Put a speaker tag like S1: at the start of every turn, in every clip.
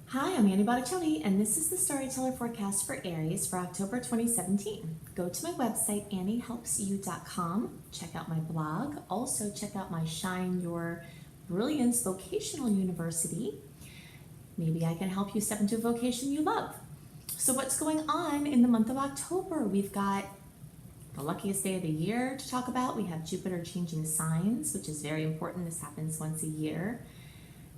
S1: Hi, I'm Annie Botticelli, and this is the Storyteller Forecast for Aries for October 2017. Go to my website, anniehelpsyou.com, check out my blog, also check out my Shine Your Brilliance Vocational University. Maybe I can help you step into a vocation you love. So what's going on in the month of October? We've got the luckiest day of the year to talk about. We have Jupiter changing signs, which is very important. This happens once a year.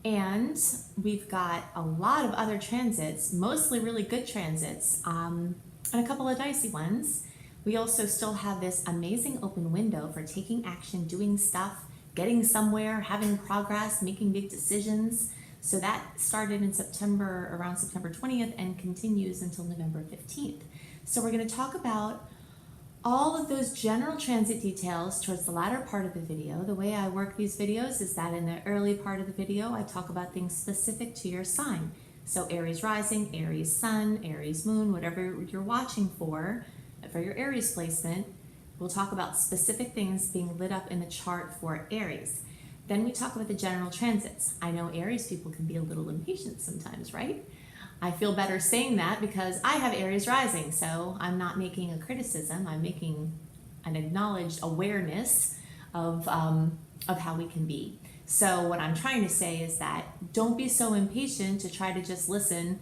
S1: And we've got a lot of other transits, mostly really good transits, and a couple of dicey ones. We also still have this amazing open window for taking action, doing stuff, getting somewhere, having progress, making big decisions. So that started in September, around September 20th, and continues until November 15th. So we're going to talk about all of those general transit details towards the latter part of the video. The way I work these videos is that in the early part of the video, I talk about things specific to your sign. So Aries rising, Aries sun, Aries moon, whatever you're watching for your Aries placement, we'll talk about specific things being lit up in the chart for Aries. Then we talk about the general transits. I know Aries people can be a little impatient sometimes, right? I feel better saying that because I have Aries rising, so I'm not making a criticism. I'm making an acknowledged awareness of how we can be. So what I'm trying to say is that don't be so impatient to try to just listen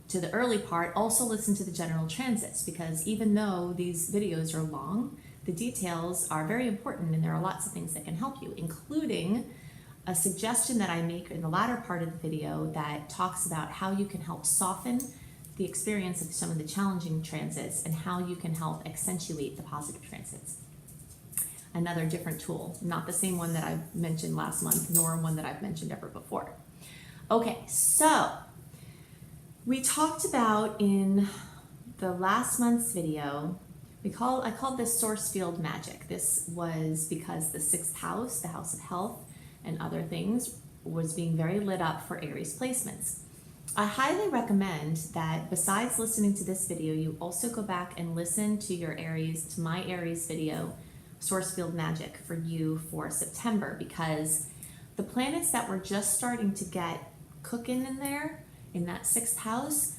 S1: to the early part. Also listen to the general transits, because even though these videos are long, the details are very important, and there are lots of things that can help you, including a suggestion that I make in the latter part of the video that talks about how you can help soften the experience of some of the challenging transits and how you can help accentuate the positive transits. Another different tool, not the same one that I mentioned last month, nor one that I've mentioned ever before. Okay, so we talked about in the last month's video, I called this source field magic. This was because the 6th house, the house of health, and other things, was being very lit up for Aries placements. I highly recommend that besides listening to this video, you also go back and listen to my Aries video, Source Field Magic, for you for September, because the planets that we're just starting to get cooking in there, in that 6th house,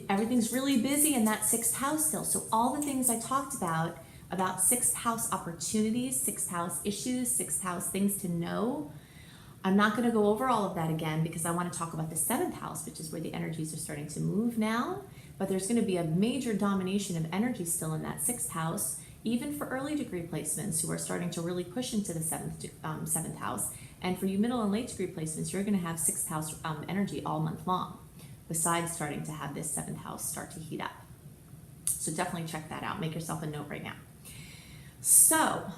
S1: everything's really busy in that 6th house still. So all the things I talked about 6th house opportunities, 6th house issues, 6th house things to know. I'm not going to go over all of that again because I want to talk about the 7th house, which is where the energies are starting to move now. But there's going to be a major domination of energy still in that 6th house, even for early degree placements who are starting to really push into the 7th house. And for you middle and late degree placements, you're going to have 6th house energy all month long, besides starting to have this 7th house start to heat up. So definitely check that out. Make yourself a note right now. So,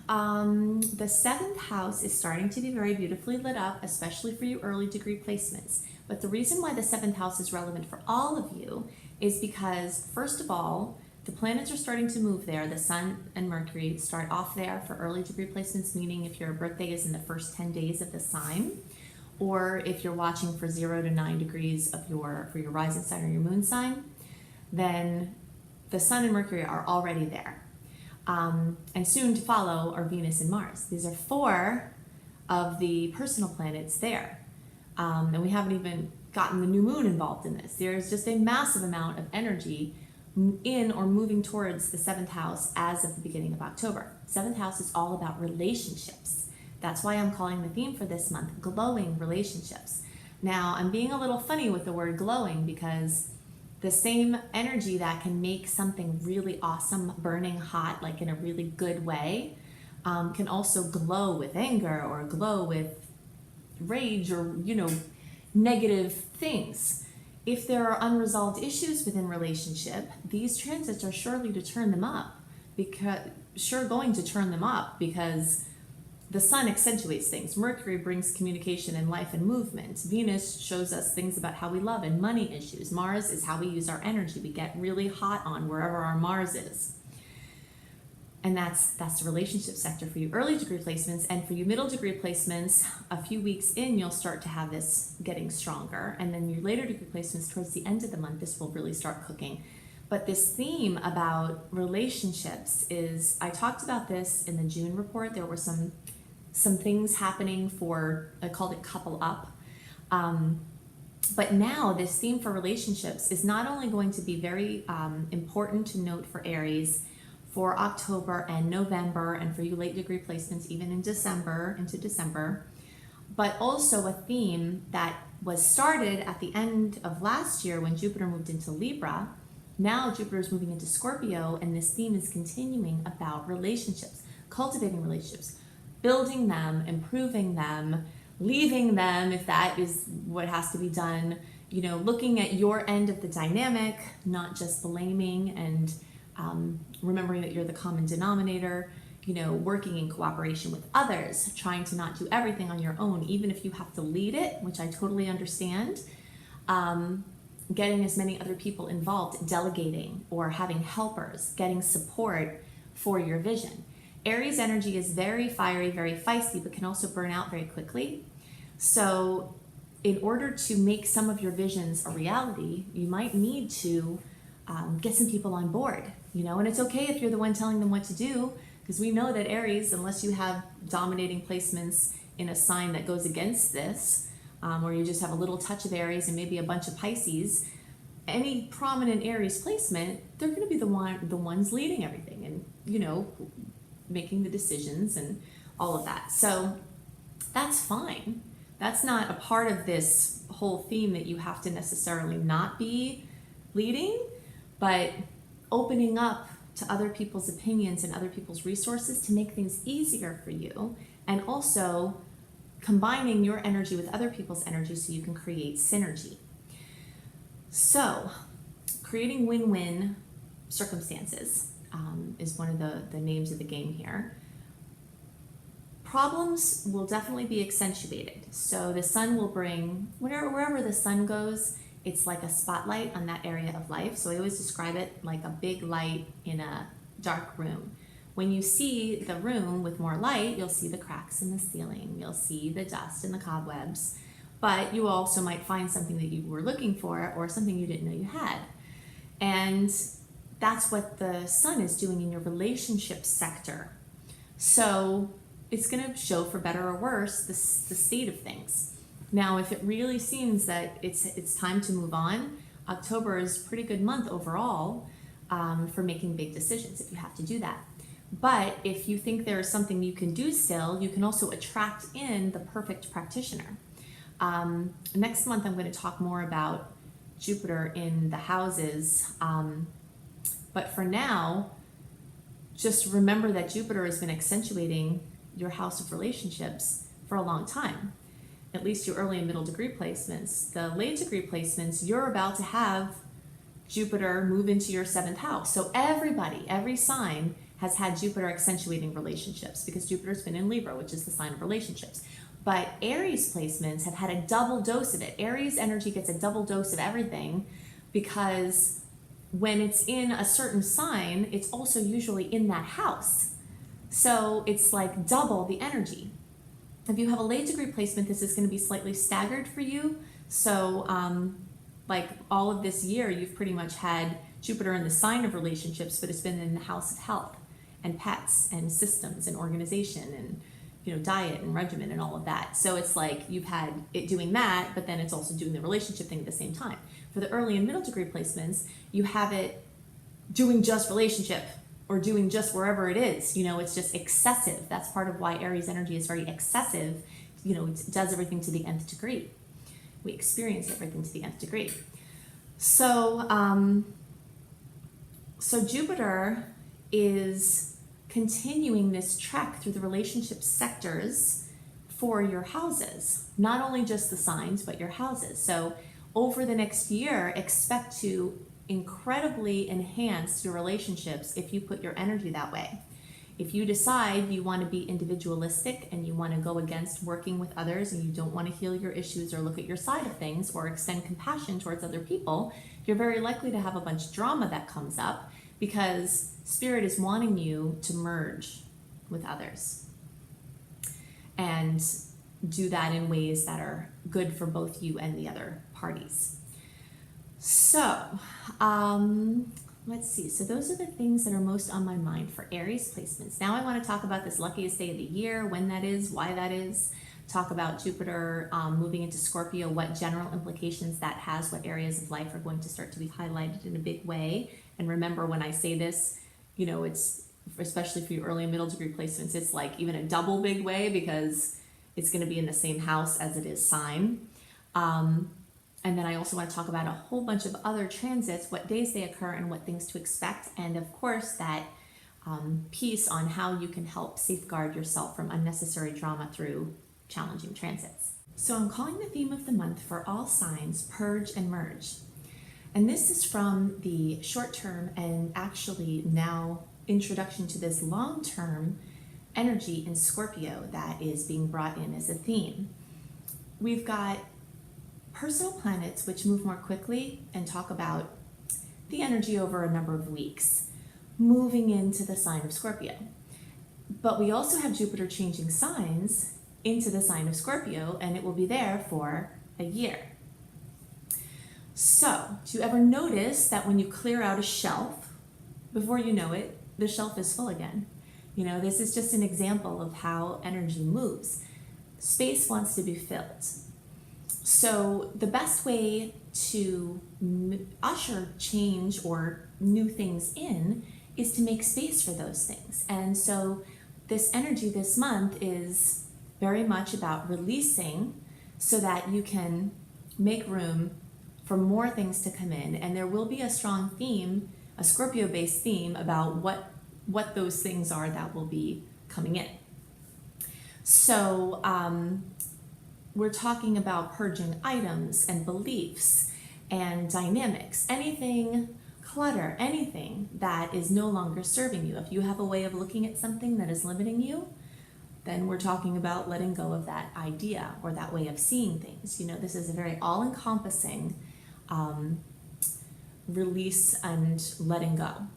S1: the 7th house is starting to be very beautifully lit up, especially for you early degree placements. But the reason why the 7th house is relevant for all of you is because, first of all, the planets are starting to move there. The Sun and Mercury start off there for early degree placements, meaning if your birthday is in the first 10 days of the sign, or if you're watching for 0 to 9 degrees for your rising sign or your moon sign, then the Sun and Mercury are already there. And soon to follow are Venus and Mars. These are 4 of the personal planets there. And we haven't even gotten the new moon involved in this. There's just a massive amount of energy in or moving towards the 7th house as of the beginning of October. 7th house is all about relationships. That's why I'm calling the theme for this month, glowing relationships. Now, I'm being a little funny with the word glowing because the same energy that can make something really awesome, burning hot, like in a really good way, can also glow with anger or glow with rage or, negative things. If there are unresolved issues within relationship, these transits are surely to turn them up, going to turn them up because the Sun accentuates things. Mercury brings communication and life and movement. Venus shows us things about how we love and money issues. Mars is how we use our energy. We get really hot on wherever our Mars is. And that's the relationship sector for you early degree placements. And for you middle degree placements, a few weeks in, you'll start to have this getting stronger. And then your later degree placements towards the end of the month, this will really start cooking. But this theme about relationships is, I talked about this in the June report. There were some things happening for, I called it couple up. But now this theme for relationships is not only going to be very important to note for Aries for October and November, and for you late degree placements even in December, into December, but also a theme that was started at the end of last year when Jupiter moved into Libra. Now Jupiter is moving into Scorpio, and this theme is continuing about relationships, cultivating relationships, building them, improving them, leaving them if that is what has to be done, you know, looking at your end of the dynamic, not just blaming and remembering that you're the common denominator, you know, working in cooperation with others, trying to not do everything on your own, even if you have to lead it, which I totally understand. Getting as many other people involved, delegating or having helpers, getting support for your vision. Aries energy is very fiery, very feisty, but can also burn out very quickly. So in order to make some of your visions a reality, you might need to get some people on board, you know, and it's okay if you're the one telling them what to do, because we know that Aries, unless you have dominating placements in a sign that goes against this, or you just have a little touch of Aries and maybe a bunch of Pisces, any prominent Aries placement, they're going to be the ones leading everything and, you know, making the decisions and all of that. So that's fine. That's not a part of this whole theme that you have to necessarily not be leading, but opening up to other people's opinions and other people's resources to make things easier for you, and also combining your energy with other people's energy so you can create synergy. So creating win-win circumstances is one of the names of the game here. Problems will definitely be accentuated. So the sun will bring, wherever the sun goes, it's like a spotlight on that area of life. So I always describe it like a big light in a dark room. When you see the room with more light, you'll see the cracks in the ceiling, you'll see the dust and the cobwebs, but you also might find something that you were looking for or something you didn't know you had. And that's what the sun is doing in your relationship sector. So it's going to show, for better or worse, the state of things. Now, if it really seems that it's time to move on, October is a pretty good month overall for making big decisions if you have to do that. But if you think there is something you can do still, you can also attract in the perfect practitioner. Next month, I'm going to talk more about Jupiter in the houses. But for now, just remember that Jupiter has been accentuating your house of relationships for a long time, at least your early and middle degree placements. The late degree placements, you're about to have Jupiter move into your 7th house. So every sign has had Jupiter accentuating relationships because Jupiter's been in Libra, which is the sign of relationships. But Aries placements have had a double dose of it. Aries energy gets a double dose of everything because when it's in a certain sign, it's also usually in that house. So it's like double the energy. If you have a late degree placement, this is going to be slightly staggered for you. So like all of this year, you've pretty much had Jupiter in the sign of relationships, but it's been in the house of health and pets and systems and organization and, you know, diet and regimen and all of that. So it's like you've had it doing that, but then it's also doing the relationship thing at the same time. For the early and middle degree placements, you have it doing just relationship or doing just wherever it is. You know, it's just excessive. That's part of why Aries energy is very excessive. You know, it does everything to the nth degree. We experience everything to the nth degree. So, so Jupiter is continuing this trek through the relationship sectors for your houses, not only just the signs, but your houses. So over the next year, expect to incredibly enhance your relationships if you put your energy that way. If you decide you want to be individualistic and you want to go against working with others and you don't want to heal your issues or look at your side of things or extend compassion towards other people, you're very likely to have a bunch of drama that comes up because Spirit is wanting you to merge with others and do that in ways that are good for both you and the other parties. So, let's see. So those are the things that are most on my mind for Aries placements. Now I want to talk about this luckiest day of the year, when that is, why that is. talk about Jupiter moving into Scorpio, what general implications that has, what areas of life are going to start to be highlighted in a big way. And remember, when I say this, you know, it's especially for your early and middle degree placements, it's like even a double big way because it's going to be in the same house as it is sign. And then I also want to talk about a whole bunch of other transits, what days they occur and what things to expect. And of course, that piece on how you can help safeguard yourself from unnecessary drama through challenging transits. So I'm calling the theme of the month for all signs, Purge and Merge. And this is from the short-term and actually now introduction to this long-term energy in Scorpio that is being brought in as a theme. We've got personal planets which move more quickly and talk about the energy over a number of weeks, moving into the sign of Scorpio. But we also have Jupiter changing signs into the sign of Scorpio, and it will be there for a year. So, do you ever notice that when you clear out a shelf, before you know it, the shelf is full again? You know, this is just an example of how energy moves. Space wants to be filled. So the best way to usher change or new things in is to make space for those things. And so this energy this month is very much about releasing so that you can make room for more things to come in. And there will be a strong theme, a Scorpio-based theme about what those things are that will be coming in. So we're talking about purging items and beliefs and dynamics, anything clutter, anything that is no longer serving you. If you have a way of looking at something that is limiting you, then we're talking about letting go of that idea or that way of seeing things. You know, this is a very all-encompassing release and letting go.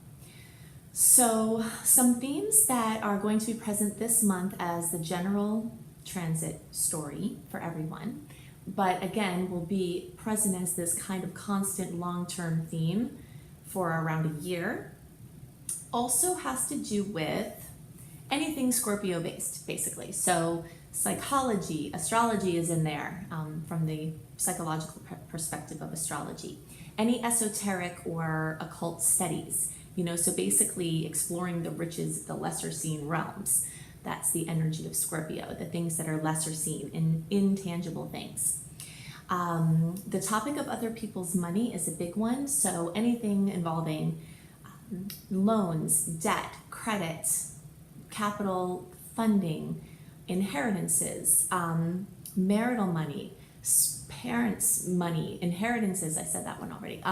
S1: So some themes that are going to be present this month as the general transit story for everyone, but again will be present as this kind of constant long-term theme for around a year, also has to do with anything Scorpio based, basically. So psychology, astrology is in there from the psychological perspective of astrology. Any esoteric or occult studies, you know, so basically exploring the riches of the lesser seen realms. That's the energy of Scorpio, the things that are lesser seen, intangible things. The topic of other people's money is a big one. So anything involving loans, debt, credit, capital funding, inheritances, marital money, parents' money, inheritances, I said that one already.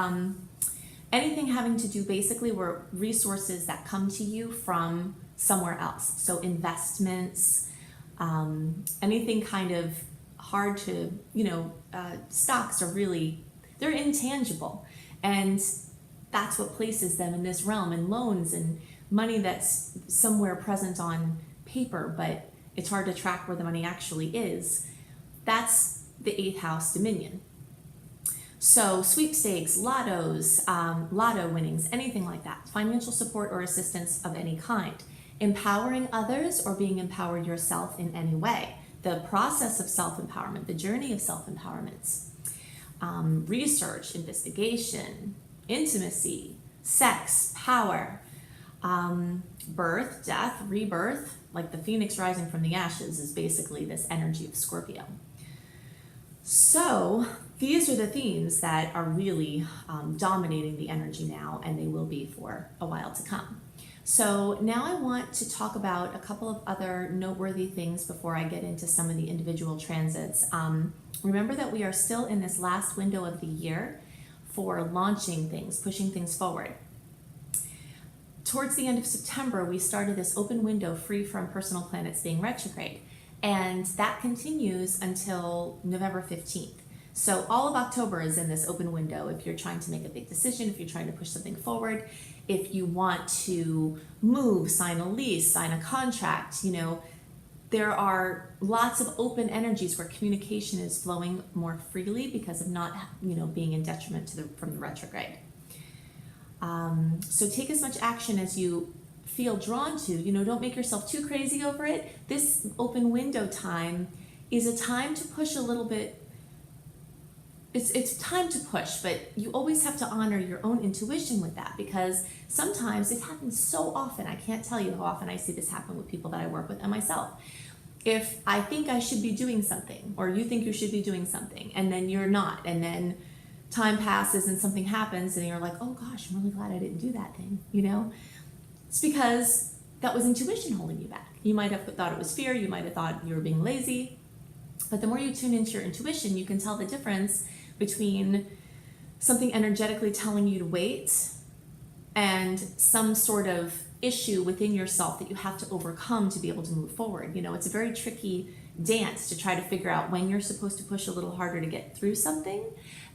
S1: Anything having to do basically were resources that come to you from somewhere else. So investments, anything kind of hard to, stocks are really, they're intangible. And that's what places them in this realm, and loans and money that's somewhere present on paper, but it's hard to track where the money actually is. That's the 8th house dominion. So sweepstakes, lottos, lotto winnings, anything like that, financial support or assistance of any kind, empowering others or being empowered yourself in any way, the process of self-empowerment, the journey of self-empowerment, research, investigation, intimacy, sex, power, birth, death, rebirth, like the phoenix rising from the ashes is basically this energy of Scorpio. So these are the themes that are really dominating the energy now, and they will be for a while to come. So now I want to talk about a couple of other noteworthy things before I get into some of the individual transits. Remember that we are still in this last window of the year for launching things, pushing things forward. Towards the end of September, we started this open window free from personal planets being retrograde, and that continues until November 15th. So all of October is in this open window if you're trying to make a big decision, if you're trying to push something forward, if you want to move, sign a lease, sign a contract, there are lots of open energies where communication is flowing more freely because of not, being in detriment from the retrograde. So take as much action as you feel drawn to, don't make yourself too crazy over it. This open window time is a time to push a little bit. It's time to push, but you always have to honor your own intuition with that, because sometimes it happens so often. I can't tell you how often I see this happen with people that I work with and myself. If I think I should be doing something, or you think you should be doing something, and then you're not, and then time passes and something happens and you're like, oh gosh, I'm really glad I didn't do that thing, you know? It's because that was intuition holding you back. You might have thought it was fear, you might have thought you were being lazy, but the more you tune into your intuition, you can tell the difference between something energetically telling you to wait and some sort of issue within yourself that you have to overcome to be able to move forward. You know, it's a very tricky dance to try to figure out when you're supposed to push a little harder to get through something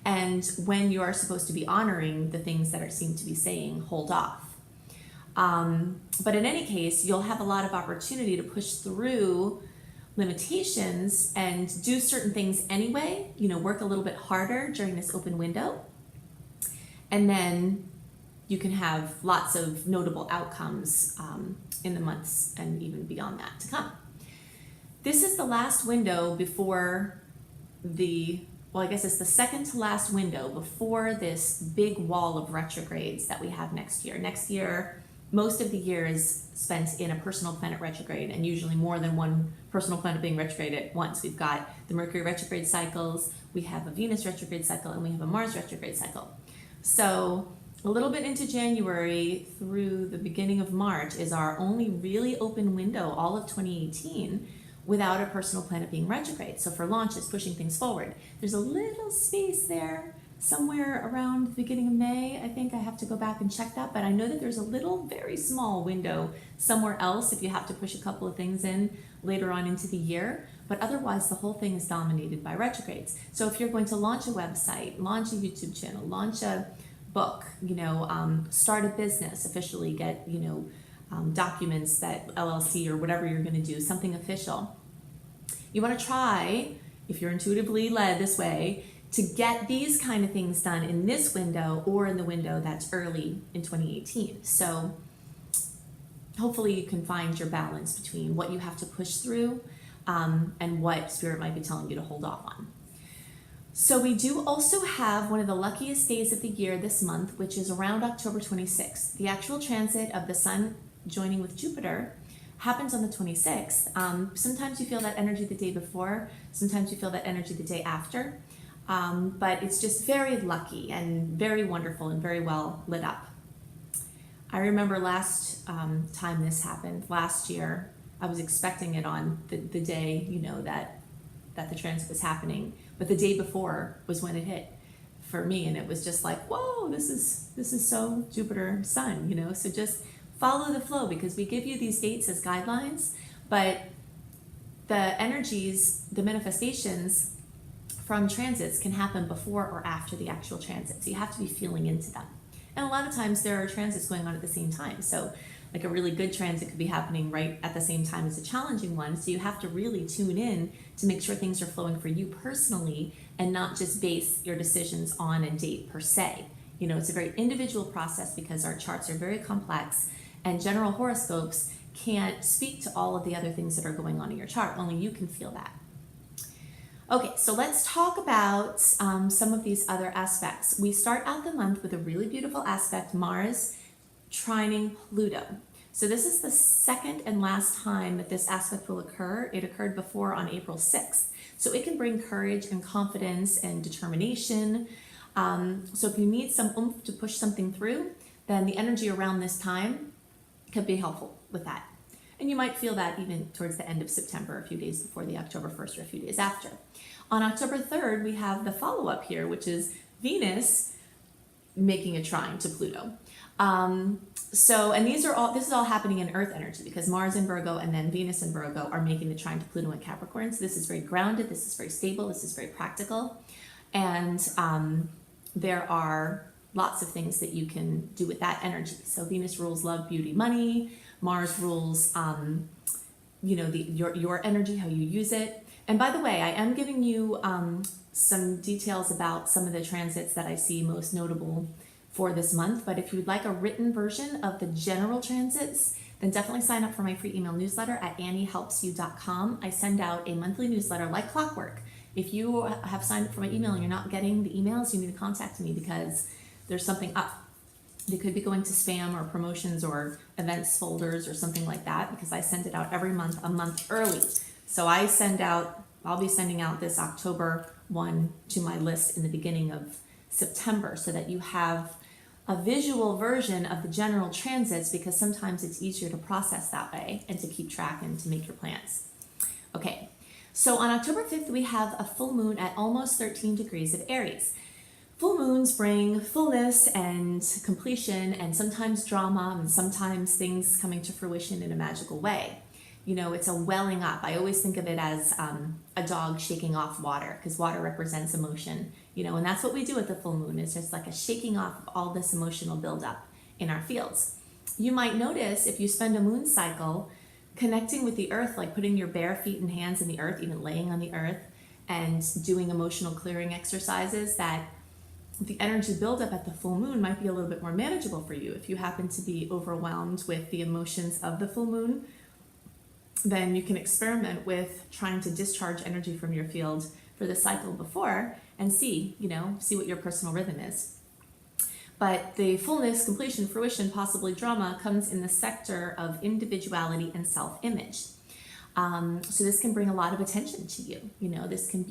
S1: and when you are supposed to be honoring the things that seem to be saying hold off. But in any case, you'll have a lot of opportunity to push through limitations and do certain things anyway, you know, work a little bit harder during this open window. And then you can have lots of notable outcomes in the months and even beyond that to come. This is the last window before well, I guess it's the second to last window before this big wall of retrogrades that we have next year. Next year, most of the year is spent in a personal planet retrograde, and usually more than one personal planet being retrograde at once. We've got the Mercury retrograde cycles, we have a Venus retrograde cycle, and we have a Mars retrograde cycle. So a little bit into January through the beginning of March is our only really open window, all of 2018, without a personal planet being retrograde. So for launches, pushing things forward, there's a little space there somewhere around the beginning of May. I think I have to go back and check that, but I know that there's a little, very small window somewhere else if you have to push a couple of things in later on into the year. But otherwise, the whole thing is dominated by retrogrades. So if you're going to launch a website, launch a YouTube channel, launch a book, you know, start a business, officially get, you know, documents that LLC or whatever you're going to do, something official. You want to try, if you're intuitively led this way, to get these kind of things done in this window or in the window that's early in 2018. So hopefully you can find your balance between what you have to push through and what Spirit might be telling you to hold off on. So we do also have one of the luckiest days of the year this month, which is around October 26th. The actual transit of the Sun joining with Jupiter happens on the 26th. Sometimes you feel that energy the day before, sometimes you feel that energy the day after. But it's just very lucky and very wonderful and very well lit up. I remember last time this happened, last year, I was expecting it on the day, you know, that the transit was happening, but the day before was when it hit for me, and it was just like, whoa, this is so Jupiter Sun, you know. So just follow the flow, because we give you these dates as guidelines, but the energies, the manifestations from transits can happen before or after the actual transit. So you have to be feeling into them. And a lot of times there are transits going on at the same time. So like a really good transit could be happening right at the same time as a challenging one. So you have to really tune in to make sure things are flowing for you personally and not just base your decisions on a date per se. You know, it's a very individual process because our charts are very complex, and general horoscopes can't speak to all of the other things that are going on in your chart. Only you can feel that. Okay, so let's talk about some of these other aspects. We start out the month with a really beautiful aspect, Mars trining Pluto. So this is the second and last time that this aspect will occur. It occurred before on April 6th. So it can bring courage and confidence and determination. So if you need some oomph to push something through, then the energy around this time could be helpful with that. And you might feel that even towards the end of September, a few days before the October 1st or a few days after. On October 3rd, we have the follow-up here, which is Venus making a trine to Pluto. And this is all happening in Earth energy, because Mars in Virgo and then Venus in Virgo are making the trine to Pluto and Capricorn. So this is very grounded, this is very stable, this is very practical. And there are lots of things that you can do with that energy. So Venus rules love, beauty, money. Mars rules, your energy, how you use it. And by the way, I am giving you some details about some of the transits that I see most notable for this month. But if you'd like a written version of the general transits, then definitely sign up for my free email newsletter at anniehelpsyou.com. I send out a monthly newsletter like clockwork. If you have signed up for my email and you're not getting the emails, you need to contact me because there's something up. They could be going to spam or promotions or events folders or something like that, because I send it out every month, a month early. So I'll be sending out this October one to my list in the beginning of September, so that you have a visual version of the general transits, because sometimes it's easier to process that way and to keep track and to make your plans. Okay, so on October 5th, we have a full moon at almost 13 degrees of Aries. Full moons bring fullness and completion, and sometimes drama, and sometimes things coming to fruition in a magical way. You know, it's a welling up. I always think of it as a dog shaking off water, because water represents emotion, you know, and that's what we do at the full moon. It's just like a shaking off of all this emotional buildup in our fields. You might notice if you spend a moon cycle connecting with the earth, like putting your bare feet and hands in the earth, even laying on the earth and doing emotional clearing exercises, that the energy buildup at the full moon might be a little bit more manageable for you. If you happen to be overwhelmed with the emotions of the full moon, then you can experiment with trying to discharge energy from your field for the cycle before and see what your personal rhythm is. But the fullness, completion, fruition, possibly drama comes in the sector of individuality and self-image. So this can bring a lot of attention to you. You know, this can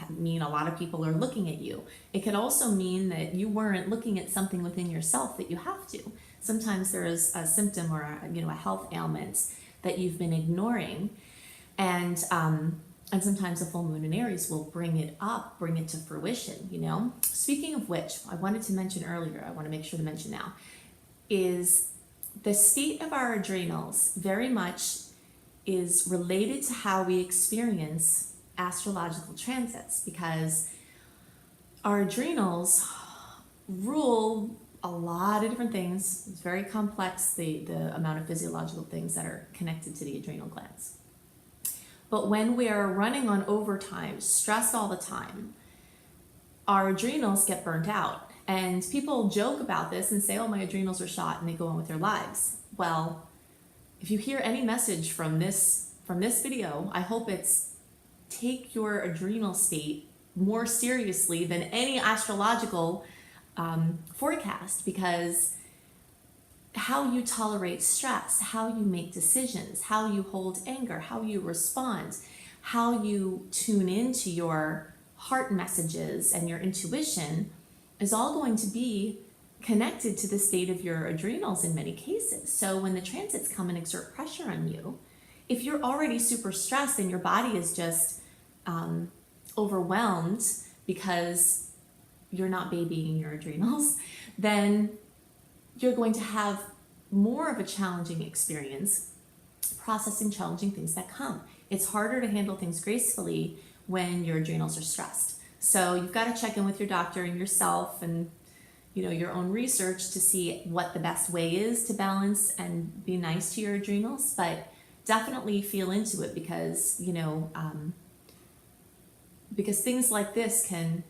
S1: mean a lot of people are looking at you. It could also mean that you weren't looking at something within yourself that you have to. Sometimes there is a symptom or a health ailment that you've been ignoring, and sometimes the full moon in Aries will bring it up, bring it to fruition. You know, speaking of which, I wanted to mention earlier, I want to make sure to mention now, is the state of our adrenals very much is related to how we experience astrological transits, because our adrenals rule a lot of different things. It's very complex, the amount of physiological things that are connected to the adrenal glands. But when we are running on overtime, stressed all the time, our adrenals get burnt out. And people joke about this and say, oh, my adrenals are shot, and they go on with their lives. Well, if you hear any message from this video, I hope it's take your adrenal state more seriously than any astrological forecast, because how you tolerate stress, how you make decisions, how you hold anger, how you respond, how you tune into your heart messages and your intuition is all going to be connected to the state of your adrenals in many cases. So when the transits come and exert pressure on you, if you're already super stressed and your body is just overwhelmed because you're not babying your adrenals, then you're going to have more of a challenging experience processing challenging things that come. It's harder to handle things gracefully when your adrenals are stressed. So you've got to check in with your doctor and yourself and your own research to see what the best way is to balance and be nice to your adrenals, but definitely feel into it, because because things like this can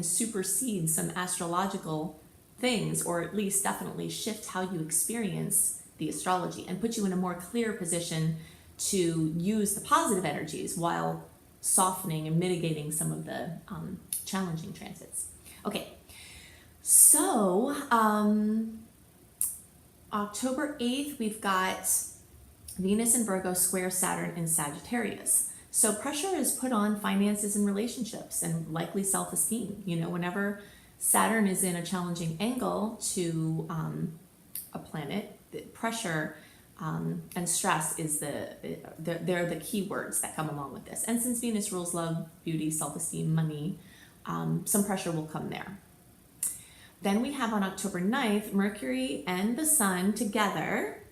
S1: supersede some astrological things, or at least definitely shift how you experience the astrology and put you in a more clear position to use the positive energies while softening and mitigating some of the challenging transits. Okay. So, October 8th, we've got Venus in Virgo square Saturn in Sagittarius. So pressure is put on finances and relationships and likely self-esteem. Whenever Saturn is in a challenging angle to a planet, the pressure and stress is they're the key words that come along with this. And since Venus rules love, beauty, self-esteem, money, some pressure will come there. Then we have on October 9th, Mercury and the Sun together,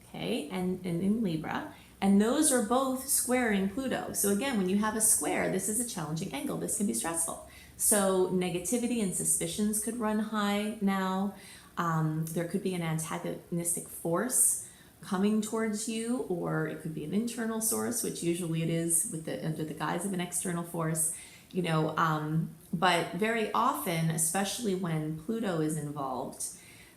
S1: okay, and in Libra, and those are both squaring Pluto. So again, when you have a square, this is a challenging angle. This can be stressful. So negativity and suspicions could run high now. There could be an antagonistic force coming towards you, or it could be an internal source, which usually it is under the guise of an external force. But very often, especially when Pluto is involved,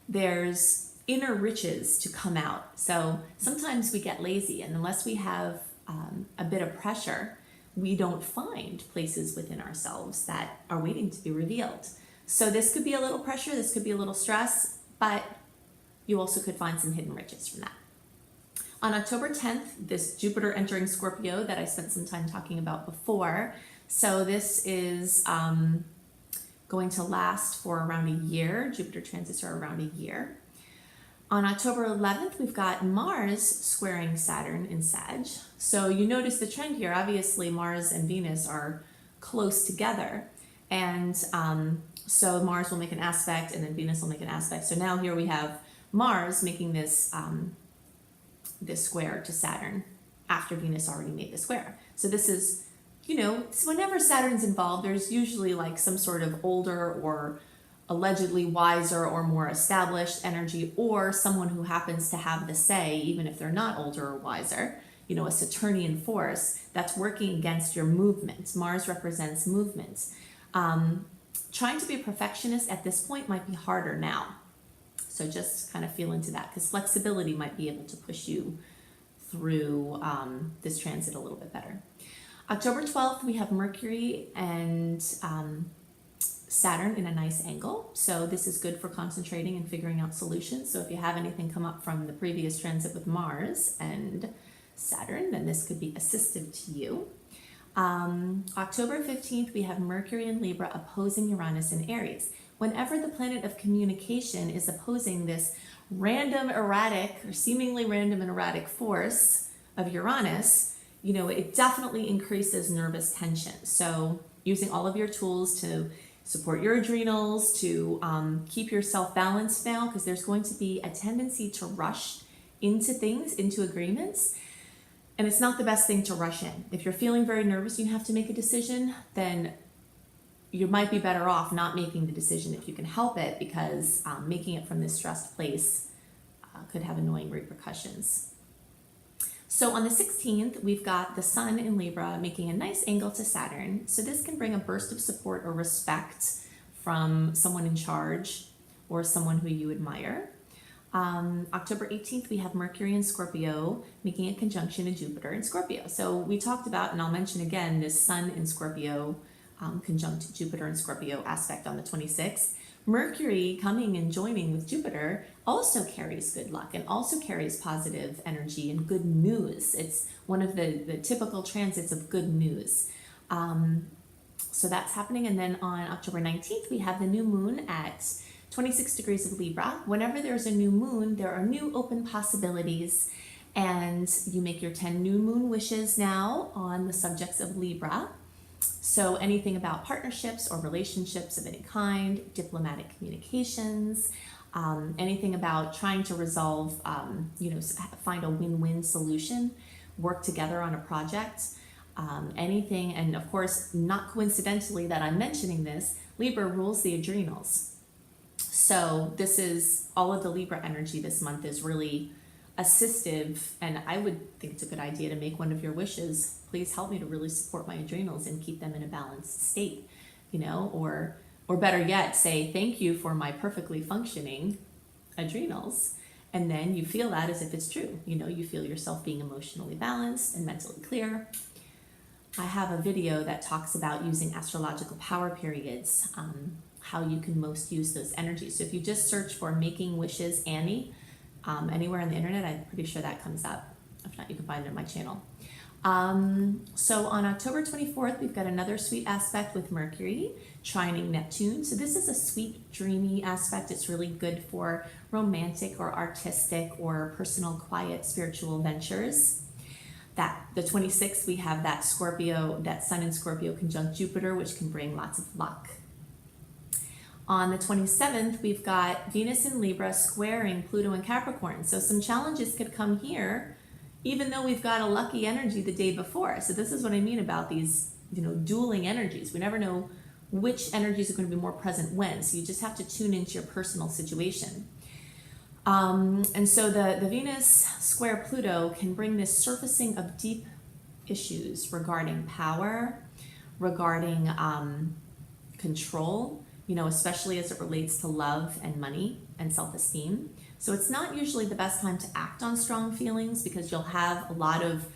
S1: there's inner riches to come out. So sometimes we get lazy, and unless we have a bit of pressure, we don't find places within ourselves that are waiting to be revealed. So this could be a little pressure, this could be a little stress, but you also could find some hidden riches from that. On October 10th, this Jupiter entering Scorpio that I spent some time talking about before. So this is going to last for around a year. Jupiter transits are around a year. On October 11th, we've got Mars squaring Saturn in Sag. So you notice the trend here. Obviously, Mars and Venus are close together. And so Mars will make an aspect, and then Venus will make an aspect. So now here we have Mars making this, this square to Saturn after Venus already made the square. So this is, you know, whenever Saturn's involved, there's usually like some sort of older or allegedly wiser or more established energy, or someone who happens to have the say, even if they're not older or wiser, you know, a Saturnian force that's working against your movement. Mars represents movement. Trying to be a perfectionist at this point might be harder now. So just kind of feel into that, because flexibility might be able to push you through this transit a little bit better. October 12th, we have Mercury and Saturn in a nice angle. So this is good for concentrating and figuring out solutions. So if you have anything come up from the previous transit with Mars and Saturn, then this could be assistive to you. October 15th, we have Mercury in Libra opposing Uranus in Aries. Whenever the planet of communication is opposing this random, erratic, or seemingly random and erratic force of Uranus, you know, it definitely increases nervous tension. So using all of your tools to support your adrenals, to keep yourself balanced now, because there's going to be a tendency to rush into things, into agreements. And it's not the best thing to rush in. If you're feeling very nervous, you have to make a decision, then you might be better off not making the decision if you can help it, because making it from this stressed place could have annoying repercussions. So on the 16th, we've got the Sun in Libra making a nice angle to Saturn. So this can bring a burst of support or respect from someone in charge or someone who you admire. October 18th, we have Mercury in Scorpio making a conjunction to Jupiter in Scorpio. So we talked about, and I'll mention again, this Sun in Scorpio conjunct Jupiter in Scorpio aspect on the 26th. Mercury coming and joining with Jupiter also carries good luck and also carries positive energy and good news. It's one of the typical transits of good news. So that's happening. And then on October 19th, we have the new moon at 26 degrees of Libra. Whenever there's a new moon, there are new open possibilities, and you make your 10 new moon wishes now on the subjects of Libra. So anything about partnerships or relationships of any kind, diplomatic communications, anything about trying to resolve, find a win-win solution, work together on a project, anything, and of course, not coincidentally that I'm mentioning this, Libra rules the adrenals. So this is, all of the Libra energy this month is really assistive, and I would think it's a good idea to make one of your wishes. Please help me to really support my adrenals and keep them in a balanced state, you know, or better yet, say thank you for my perfectly functioning adrenals. And then you feel that as if it's true. You know, you feel yourself being emotionally balanced and mentally clear. I have a video that talks about using astrological power periods, how you can most use those energies. So if you just search for Making Wishes Annie, anywhere on the internet, I'm pretty sure that comes up. If not, you can find it on my channel. So on October 24th, we've got another sweet aspect with Mercury trining Neptune. So this is a sweet, dreamy aspect. It's really good for romantic or artistic or personal, quiet, spiritual ventures. The 26th, we have that Scorpio, that Sun in Scorpio conjunct Jupiter, which can bring lots of luck. On the 27th, we've got Venus in Libra squaring Pluto in Capricorn. So some challenges could come here, even though we've got a lucky energy the day before. So this is what I mean about these, dueling energies. We never know which energies are going to be more present when. So you just have to tune into your personal situation. And so the Venus square Pluto can bring this surfacing of deep issues regarding power, regarding control, especially as it relates to love and money and self-esteem. So it's not usually the best time to act on strong feelings because you'll have a lot of,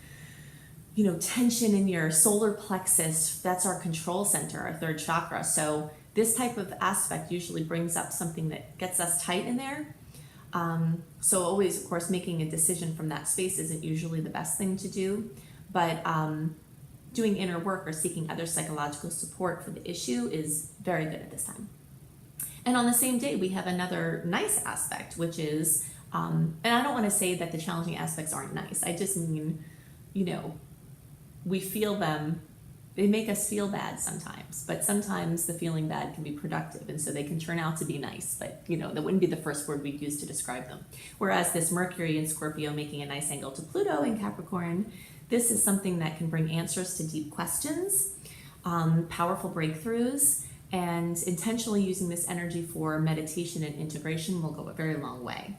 S1: tension in your solar plexus. That's our control center, our third chakra. So this type of aspect usually brings up something that gets us tight in there. So always, of course, making a decision from that space isn't usually the best thing to do, but doing inner work or seeking other psychological support for the issue is very good at this time. And on the same day, we have another nice aspect, which is, and I don't want to say that the challenging aspects aren't nice. I just mean, we feel them. They make us feel bad sometimes, but sometimes the feeling bad can be productive, and so they can turn out to be nice, but that wouldn't be the first word we'd use to describe them. Whereas this Mercury in Scorpio making a nice angle to Pluto in Capricorn, this is something that can bring answers to deep questions, powerful breakthroughs, and intentionally using this energy for meditation and integration will go a very long way.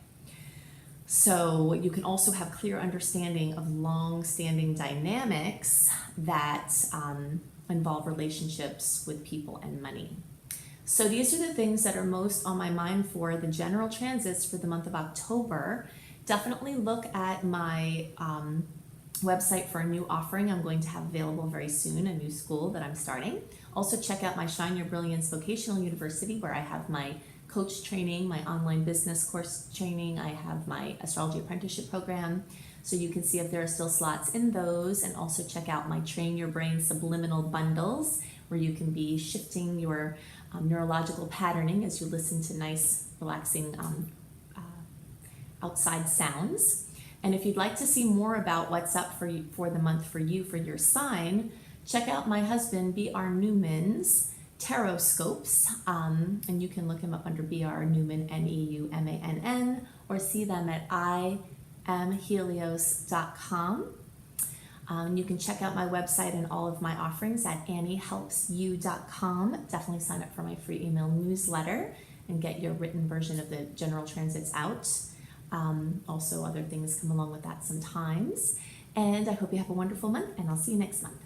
S1: So you can also have clear understanding of long-standing dynamics that involve relationships with people and money. So these are the things that are most on my mind for the general transits for the month of October. Definitely look at my website for a new offering I'm going to have available very soon, a new school that I'm starting. Also check out my Shine Your Brilliance Vocational University, where I have my coach training, my online business course training. I have my astrology apprenticeship program, so you can see if there are still slots in those, and also check out my Train Your Brain subliminal bundles, where you can be shifting your neurological patterning as you listen to nice, relaxing outside sounds. And if you'd like to see more about what's up for the month for you, for your sign, check out my husband, B.R. Newman's Taroscopes, and you can look him up under B.R. Newman, Neumann, or see them at imhelios.com. You can check out my website and all of my offerings at anniehelpsyou.com. Definitely sign up for my free email newsletter and get your written version of the general transits out. Also, other things come along with that sometimes. And I hope you have a wonderful month, and I'll see you next month.